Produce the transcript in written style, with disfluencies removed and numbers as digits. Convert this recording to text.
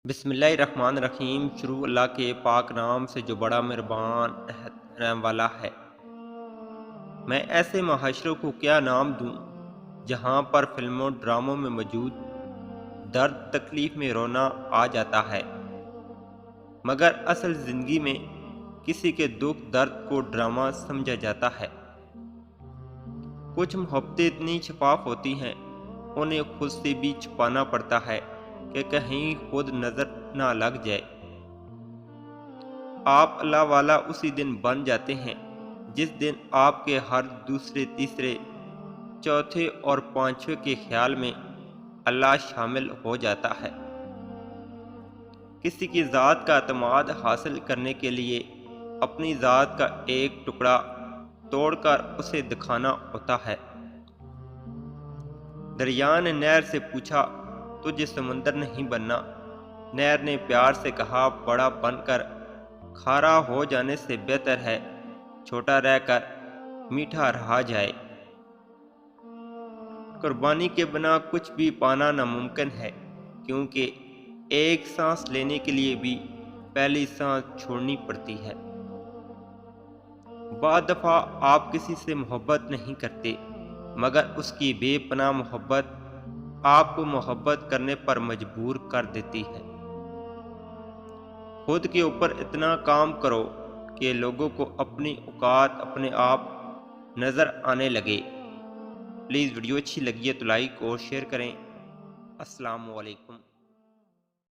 بسم اللہ الرحمن الرحیم۔ شروع اللہ کے پاک نام سے جو بڑا مہربان رحم والا ہے۔ میں ایسے معاشروں کو کیا نام دوں جہاں پر فلموں ڈراموں میں موجود درد تکلیف میں رونا آ جاتا ہے، مگر اصل زندگی میں کسی کے دکھ درد کو ڈرامہ سمجھا جاتا ہے۔ کچھ محبتیں اتنی شفاف ہوتی ہیں، انہیں خود سے بھی چھپانا پڑتا ہے کہ کہیں خود نظر نہ لگ جائے۔ آپ اللہ والا اسی دن بن جاتے ہیں جس دن آپ کے ہر دوسرے تیسرے چوتھے اور پانچویں کے خیال میں اللہ شامل ہو جاتا ہے۔ کسی کی ذات کا اعتماد حاصل کرنے کے لیے اپنی ذات کا ایک ٹکڑا توڑ کر اسے دکھانا ہوتا ہے۔ دریا نے نہر سے پوچھا، تجھے سمندر نہیں بننا؟ نہر نے پیار سے کہا، بڑا بن کر کھارا ہو جانے سے بہتر ہے چھوٹا رہ کر میٹھا رہا جائے۔ قربانی کے بنا کچھ بھی پانا ناممکن ہے، کیونکہ ایک سانس لینے کے لیے بھی پہلی سانس چھوڑنی پڑتی ہے۔ بعض دفعہ آپ کسی سے محبت نہیں کرتے، مگر اس کی بے پناہ محبت آپ کو محبت کرنے پر مجبور کر دیتی ہے۔ خود کے اوپر اتنا کام کرو کہ لوگوں کو اپنی اوقات اپنے آپ نظر آنے لگے۔ پلیز ویڈیو اچھی لگی ہے تو لائک اور شیئر کریں۔ السلام علیکم۔